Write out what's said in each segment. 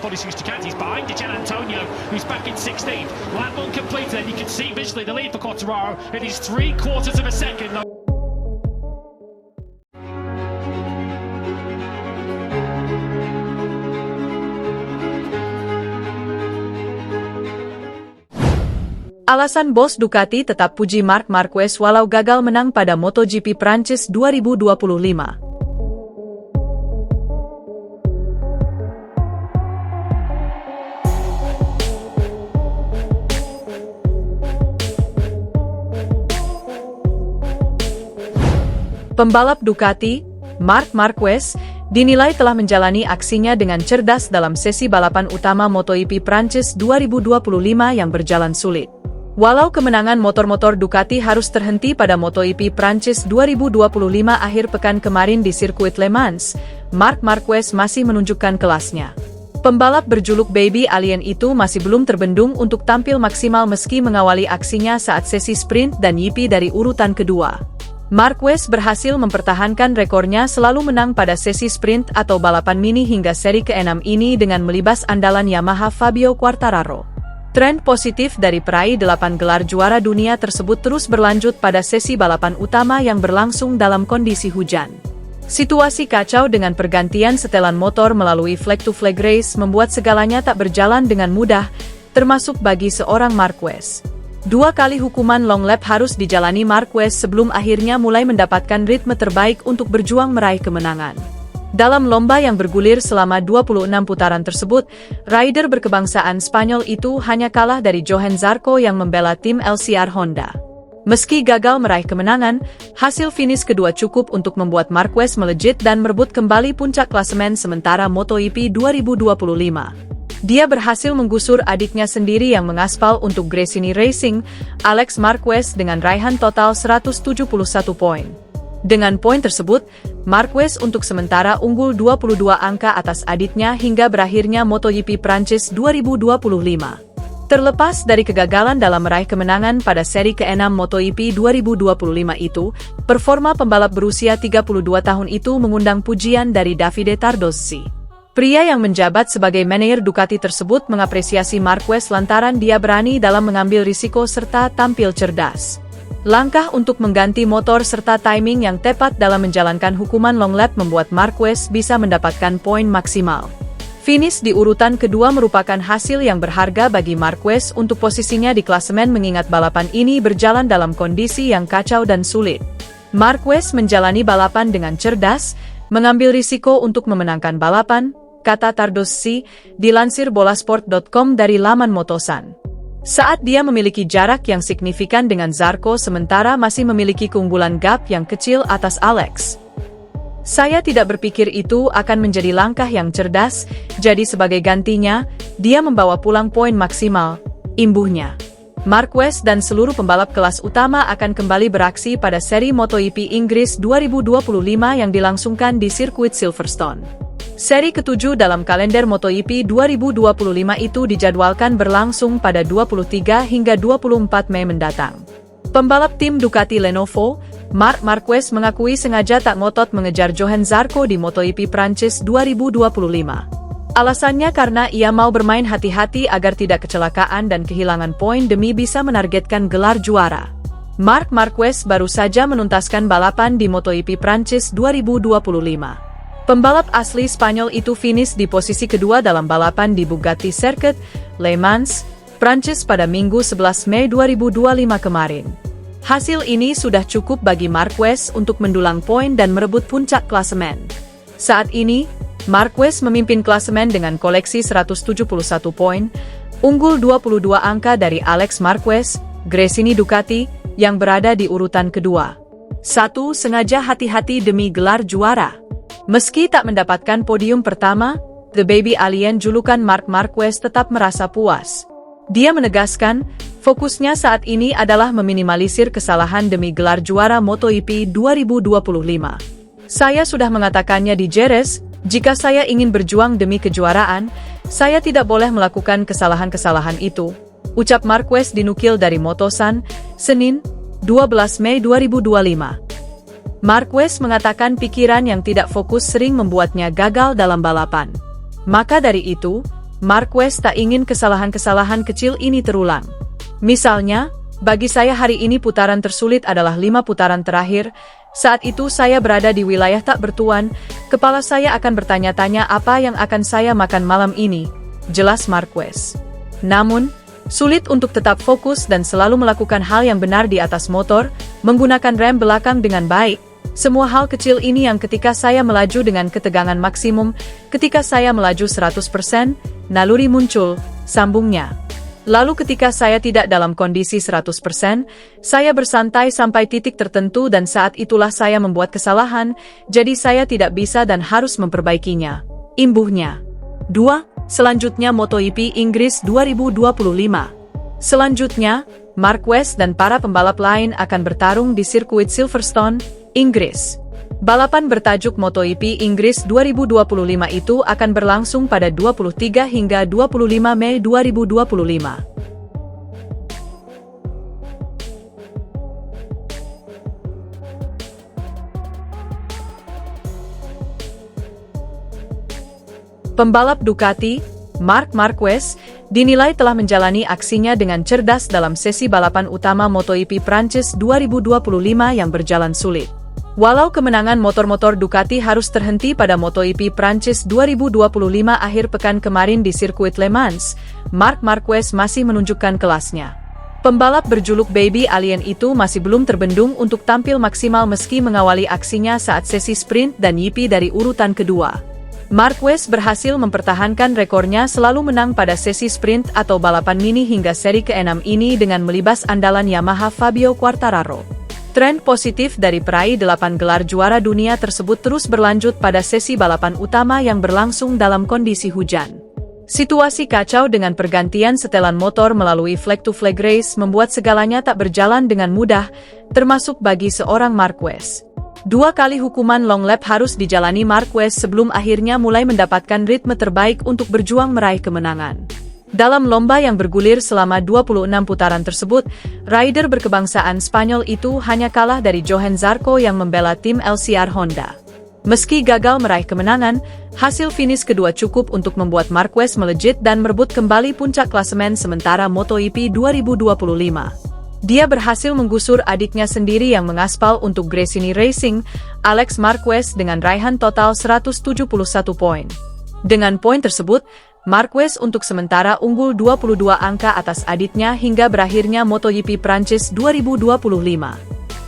body switch to Ducati's behind Gian Antonio, who's back in 16th. Lap 1 completed, and you can see visually the lead for Quartararo. It is 3/4 of a second. Alasan bos Ducati tetap puji Marc Marquez walau gagal menang pada MotoGP Prancis 2025. Pembalap Ducati, Marc Marquez, dinilai telah menjalani aksinya dengan cerdas dalam sesi balapan utama MotoGP Prancis 2025 yang berjalan sulit. Walau kemenangan motor-motor Ducati harus terhenti pada MotoGP Prancis 2025 akhir pekan kemarin di sirkuit Le Mans, Marc Marquez masih menunjukkan kelasnya. Pembalap berjuluk Baby Alien itu masih belum terbendung untuk tampil maksimal meski mengawali aksinya saat sesi sprint dan GP dari urutan kedua. Marquez berhasil mempertahankan rekornya selalu menang pada sesi sprint atau balapan mini hingga seri ke-6 ini dengan melibas andalan Yamaha Fabio Quartararo. Tren positif dari peraih 8 gelar juara dunia tersebut terus berlanjut pada sesi balapan utama yang berlangsung dalam kondisi hujan. Situasi kacau dengan pergantian setelan motor melalui flag-to-flag race membuat segalanya tak berjalan dengan mudah, termasuk bagi seorang Marquez. 2 kali hukuman long lap harus dijalani Marquez sebelum akhirnya mulai mendapatkan ritme terbaik untuk berjuang meraih kemenangan. Dalam lomba yang bergulir selama 26 putaran tersebut, rider berkebangsaan Spanyol itu hanya kalah dari Johan Zarco yang membela tim LCR Honda. Meski gagal meraih kemenangan, hasil finish kedua cukup untuk membuat Marquez melejit dan merebut kembali puncak klasemen sementara MotoGP 2025. Dia berhasil menggusur adiknya sendiri yang mengaspal untuk Gresini Racing, Alex Marquez dengan raihan total 171 poin. Dengan poin tersebut, Marquez untuk sementara unggul 22 angka atas adiknya hingga berakhirnya MotoGP Prancis 2025. Terlepas dari kegagalan dalam meraih kemenangan pada seri ke-6 MotoGP 2025 itu, performa pembalap berusia 32 tahun itu mengundang pujian dari Davide Tardozzi. Pria yang menjabat sebagai manajer Ducati tersebut mengapresiasi Marquez lantaran dia berani dalam mengambil risiko serta tampil cerdas. Langkah untuk mengganti motor serta timing yang tepat dalam menjalankan hukuman long lap membuat Marquez bisa mendapatkan poin maksimal. Finish di urutan kedua merupakan hasil yang berharga bagi Marquez untuk posisinya di klasemen mengingat balapan ini berjalan dalam kondisi yang kacau dan sulit. Marquez menjalani balapan dengan cerdas, mengambil risiko untuk memenangkan balapan, kata Tardozzi, dilansir bolasport.com dari laman Motosan. Saat dia memiliki jarak yang signifikan dengan Zarco sementara masih memiliki keunggulan gap yang kecil atas Alex. Saya tidak berpikir itu akan menjadi langkah yang cerdas, jadi sebagai gantinya, dia membawa pulang poin maksimal, imbuhnya. Marquez dan seluruh pembalap kelas utama akan kembali beraksi pada seri MotoGP Inggris 2025 yang dilangsungkan di sirkuit Silverstone. Seri ke-7 dalam kalender MotoGP 2025 itu dijadwalkan berlangsung pada 23 hingga 24 Mei mendatang. Pembalap tim Ducati Lenovo, Marc Marquez mengakui sengaja tak ngotot mengejar Johan Zarco di MotoGP Prancis 2025. Alasannya karena ia mau bermain hati-hati agar tidak kecelakaan dan kehilangan poin demi bisa menargetkan gelar juara. Marc Marquez baru saja menuntaskan balapan di MotoGP Prancis 2025. Pembalap asli Spanyol itu finish di posisi kedua dalam balapan di Bugatti Circuit, Le Mans, Prancis pada Minggu 11 Mei 2025 kemarin. Hasil ini sudah cukup bagi Marquez untuk mendulang poin dan merebut puncak klasemen. Saat ini, Marquez memimpin klasemen dengan koleksi 171 poin, unggul 22 angka dari Alex Marquez, Gresini Ducati, yang berada di urutan kedua. Satu sengaja hati-hati demi gelar juara. Meski tak mendapatkan podium pertama, The Baby Alien julukan Marc Marquez tetap merasa puas. Dia menegaskan, fokusnya saat ini adalah meminimalisir kesalahan demi gelar juara MotoGP 2025. Saya sudah mengatakannya di Jerez, jika saya ingin berjuang demi kejuaraan, saya tidak boleh melakukan kesalahan-kesalahan itu, ucap Marquez dinukil dari Motosan, Senin, 12 Mei 2025. Marquez mengatakan pikiran yang tidak fokus sering membuatnya gagal dalam balapan. Maka dari itu, Marquez tak ingin kesalahan-kesalahan kecil ini terulang. Misalnya, bagi saya hari ini putaran tersulit adalah 5 putaran terakhir. Saat itu saya berada di wilayah tak bertuan, kepala saya akan bertanya-tanya apa yang akan saya makan malam ini, jelas Marquez. Namun, sulit untuk tetap fokus dan selalu melakukan hal yang benar di atas motor, menggunakan rem belakang dengan baik. Semua hal kecil ini yang ketika saya melaju dengan ketegangan maksimum, ketika saya melaju 100%, naluri muncul, sambungnya. Lalu ketika saya tidak dalam kondisi 100%, saya bersantai sampai titik tertentu dan saat itulah saya membuat kesalahan, jadi saya tidak bisa dan harus memperbaikinya. Imbuhnya. 2. Selanjutnya MotoGP Inggris 2025. Selanjutnya, Marquez dan para pembalap lain akan bertarung di sirkuit Silverstone, Inggris. Balapan bertajuk MotoGP Inggris 2025 itu akan berlangsung pada 23 hingga 25 Mei 2025. Pembalap Ducati, Marc Marquez, dinilai telah menjalani aksinya dengan cerdas dalam sesi balapan utama MotoGP Prancis 2025 yang berjalan sulit. Walau kemenangan motor-motor Ducati harus terhenti pada MotoGP Prancis 2025 akhir pekan kemarin di sirkuit Le Mans, Marc Marquez masih menunjukkan kelasnya. Pembalap berjuluk Baby Alien itu masih belum terbendung untuk tampil maksimal meski mengawali aksinya saat sesi sprint dan GP dari urutan kedua. Marquez berhasil mempertahankan rekornya selalu menang pada sesi sprint atau balapan mini hingga seri ke-6 ini dengan melibas andalan Yamaha Fabio Quartararo. Tren positif dari peraih 8 gelar juara dunia tersebut terus berlanjut pada sesi balapan utama yang berlangsung dalam kondisi hujan. Situasi kacau dengan pergantian setelan motor melalui flag-to-flag race membuat segalanya tak berjalan dengan mudah, termasuk bagi seorang Marquez. 2 kali hukuman long lap harus dijalani Marquez sebelum akhirnya mulai mendapatkan ritme terbaik untuk berjuang meraih kemenangan. Dalam lomba yang bergulir selama 26 putaran tersebut, rider berkebangsaan Spanyol itu hanya kalah dari Johan Zarco yang membela tim LCR Honda. Meski gagal meraih kemenangan, hasil finish kedua cukup untuk membuat Marquez melejit dan merebut kembali puncak klasemen sementara MotoGP 2025. Dia berhasil menggusur adiknya sendiri yang mengaspal untuk Gresini Racing, Alex Marquez dengan raihan total 171 poin. Dengan poin tersebut, Marquez untuk sementara unggul 22 angka atas adiknya hingga berakhirnya MotoGP Prancis 2025.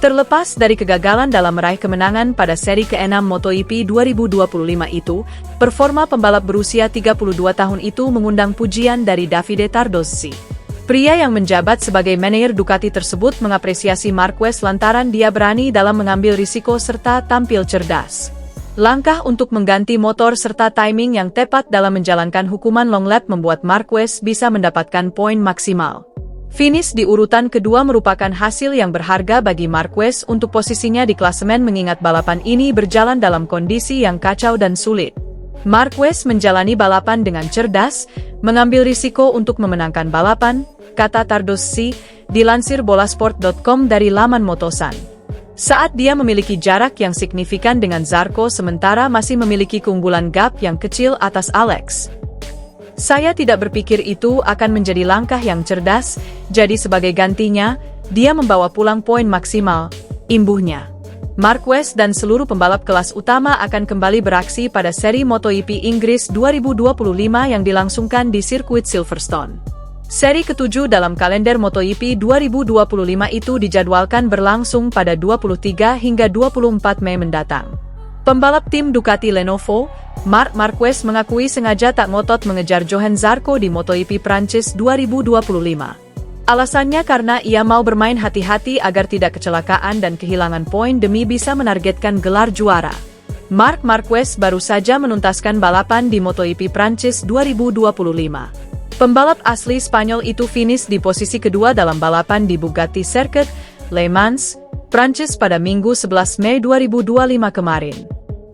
Terlepas dari kegagalan dalam meraih kemenangan pada seri ke-6 MotoGP 2025 itu, performa pembalap berusia 32 tahun itu mengundang pujian dari Davide Tardozzi. Pria yang menjabat sebagai manajer Ducati tersebut mengapresiasi Marquez lantaran dia berani dalam mengambil risiko serta tampil cerdas. Langkah untuk mengganti motor serta timing yang tepat dalam menjalankan hukuman long lap membuat Marquez bisa mendapatkan poin maksimal. Finish di urutan kedua merupakan hasil yang berharga bagi Marquez untuk posisinya di klasemen mengingat balapan ini berjalan dalam kondisi yang kacau dan sulit. Marquez menjalani balapan dengan cerdas, mengambil risiko untuk memenangkan balapan, kata Tardozzi, dilansir bolasport.com dari laman Motosan. Saat dia memiliki jarak yang signifikan dengan Zarco sementara masih memiliki keunggulan gap yang kecil atas Alex. Saya tidak berpikir itu akan menjadi langkah yang cerdas, jadi sebagai gantinya, dia membawa pulang poin maksimal, imbuhnya. Marquez dan seluruh pembalap kelas utama akan kembali beraksi pada seri MotoGP Inggris 2025 yang dilangsungkan di sirkuit Silverstone. Seri ke-7 dalam kalender MotoGP 2025 itu dijadwalkan berlangsung pada 23 hingga 24 Mei mendatang. Pembalap tim Ducati Lenovo, Marc Marquez mengakui sengaja tak ngotot mengejar Johan Zarco di MotoGP Prancis 2025. Alasannya karena ia mau bermain hati-hati agar tidak kecelakaan dan kehilangan poin demi bisa menargetkan gelar juara. Marc Marquez baru saja menuntaskan balapan di MotoGP Prancis 2025. Pembalap asli Spanyol itu finish di posisi kedua dalam balapan di Bugatti Circuit, Le Mans, Prancis pada Minggu 11 Mei 2025 kemarin.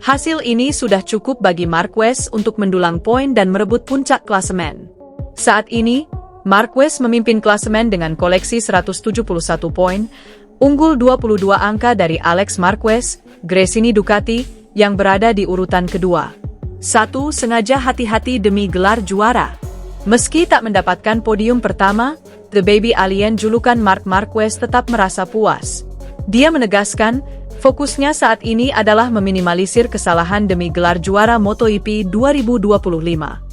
Hasil ini sudah cukup bagi Marquez untuk mendulang poin dan merebut puncak klasemen. Saat ini, Marquez memimpin klasemen dengan koleksi 171 poin, unggul 22 angka dari Alex Marquez, Gresini Ducati, yang berada di urutan kedua. 1. Sengaja hati-hati demi gelar juara. Meski tak mendapatkan podium pertama, The Baby Alien julukan Marc Marquez tetap merasa puas. Dia menegaskan, fokusnya saat ini adalah meminimalisir kesalahan demi gelar juara MotoGP 2025.